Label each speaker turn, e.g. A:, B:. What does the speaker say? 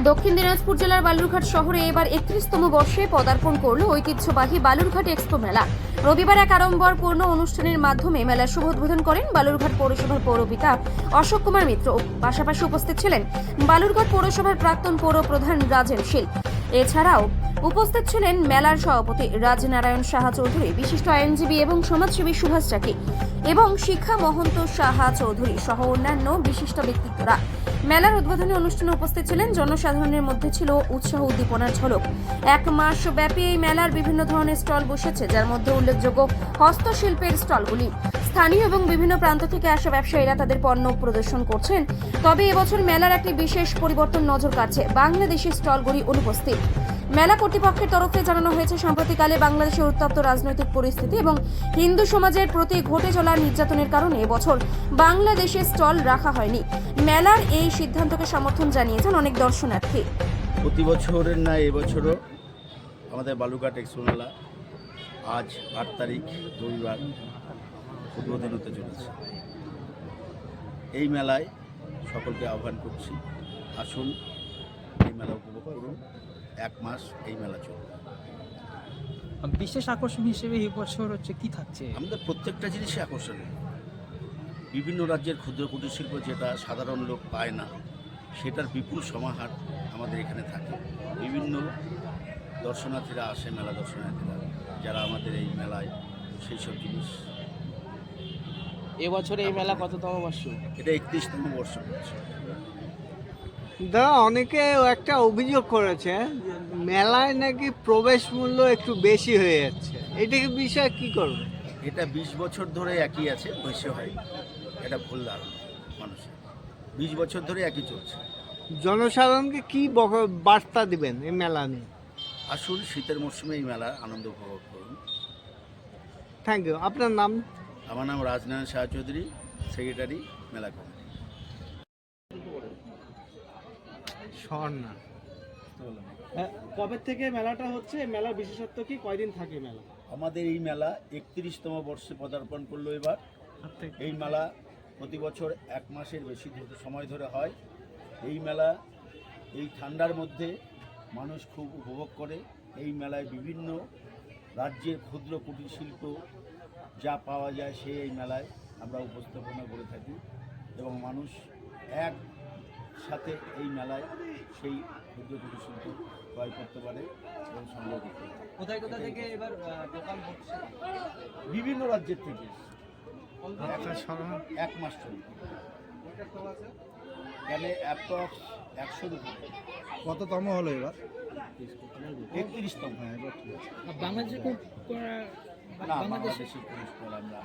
A: দক্ষিণ দিনাজপুর জেলার বালুরঘাট শহরে এবার 31তম বর্ষে পদার্পণ করল ঐতিহ্যবাহী বালুরঘাট এক্সপো মেলা। রবিবার এক আড়ম্বরপূর্ণ অনুষ্ঠানের মাধ্যমে মেলার শুভ উদ্বোধন করেন বালুরঘাট পৌরসভার পৌরপিতা অশোক কুমার মিত্র। পাশাপাশি উপস্থিত ছিলেন বালুরঘাট পৌরসভার প্রাক্তন পৌর প্রধান রাজেন শীল। এছাড়াও উপস্থিত ছিলেন মেলার সভাপতি রাজনারায়ণ সাহা চৌধুরী, বিশিষ্ট আইনজীবী এবং সমাজসেবী সুভাষ চাকি এবং শিক্ষা মহন্ত সাহা চৌধুরী সহ অন্যান্য বিশিষ্ট ব্যক্তিত্বরা। মেলার উদ্বোধনী অনুষ্ঠানে উপস্থিত ছিলেন জনসাধারণের মধ্যে ছিল উৎসাহ উদ্দীপনার ঝলক। এক মাস ব্যাপী এই মেলার বিভিন্ন ধরনের স্টল বসেছে, যার মধ্যে উল্লেখযোগ্য হস্তশিল্পের স্টলগুলি। স্থানীয় এবং বিভিন্ন প্রান্ত থেকে আসা ব্যবসায়ীরা তাদের পণ্য প্রদর্শন করছেন। তবে এবছর মেলার একটি বিশেষ পরিবর্তন নজর কাটছে, বাংলাদেশি স্টলগুলি অনুপস্থিত। মেলা কর্তৃপক্ষের তরফে জানানো হয়েছে, সাম্প্রতিককালে বাংলাদেশের উত্তপ্ত রাজনৈতিক পরিস্থিতি এবং হিন্দু সমাজের প্রতি ঘটে চলা নির্যাতনের কারণে এবছর বাংলাদেশে স্টল রাখা হয়নি। মেলার এই সিদ্ধান্তকে সমর্থন জানিয়েছেন অনেক দর্শনার্থী।
B: প্রতি বছরের ন্যায় এবছরও আমাদের বালুরঘাট এক্সপো মেলা আজ 8 তারিখ রবিবার উদ্বোধন হতে চলেছে। এই মেলায় সকলকে আহ্বান করছি, আসুন এই মেলা উপভোগ করুন। 1 মাস এই মেলা চলবে।
C: বিশেষ আকর্ষণ হিসেবে এই বছর কি থাকছে?
B: আমাদের প্রত্যেকটা জিনিসই আকর্ষণীয়। বিভিন্ন রাজ্যের ক্ষুদ্র কুটির শিল্প যেটা সাধারণ লোক পায় না, সেটার বিপুল সমাহার আমাদের এখানে থাকে। বিভিন্ন দর্শনার্থীরা আসে, মেলা দর্শনার্থীরা যারা আমাদের এই মেলায় সেই সব জিনিস।
D: এবছরে এই মেলা কততম বর্ষ?
B: এটা 31তম বর্ষ করছে।
E: দাদা, অনেকে একটা অভিযোগ করেছে মেলায় নাকি প্রবেশ মূল্য একটু বেশি হয়ে যাচ্ছে, এটাকে বিষয়ে কি করবে?
B: এটা 20 বছর ধরে একই আছে, বেশি হয় এটা ভুল ধারণা মানুষের। 20 বছর ধরে একই চলছে।
E: জনসাধারণকে কি বার্তা দিবেন এই মেলা নিয়ে?
B: আসুন শীতের মরশুমে এই মেলার আনন্দ উপভোগ করুন।
E: Thank you. আপনার নাম?
B: আমার নাম রাজনারায়ণ সাহা চৌধুরী, সেক্রেটারি মেলা কমিটি।
E: স্বর্ণা।
D: কবে থেকে মেলাটা হচ্ছে? মেলার বিশেষত্ব কি? কয়দিন থাকে মেলা?
B: আমাদের এই মেলা 31তম বর্ষে পদার্পণ করলো এবার। এই মেলা প্রতি বছর 1 মাসের বেশি সময় ধরে হয়। এই মেলা এই ঠান্ডার মধ্যে মানুষ খুব উপভোগ করে। এই মেলায় বিভিন্ন রাজ্যের ক্ষুদ্র কুটির শিল্প যা পাওয়া যায় সেই এই মেলায় আমরা উপস্থাপনা করে থাকি এবং মানুষ একসাথে এই মেলায় সেই ক্ষুদ্র কুটির শিল্প ক্রয় করতে পারে এবং সংগ্রহ করতে পারে।
D: কোথায় কোথা থেকে এবার দোকান হচ্ছে?
B: বিভিন্ন রাজ্যের থেকে 1 মাস চলবে। এখানে অ্যাপ্রক্স 100 রুপি।
F: কততম হলো এবার?
B: 31তম।
C: বাংলাদেশে
B: না, বাংলাদেশি পুরস্কার আমরা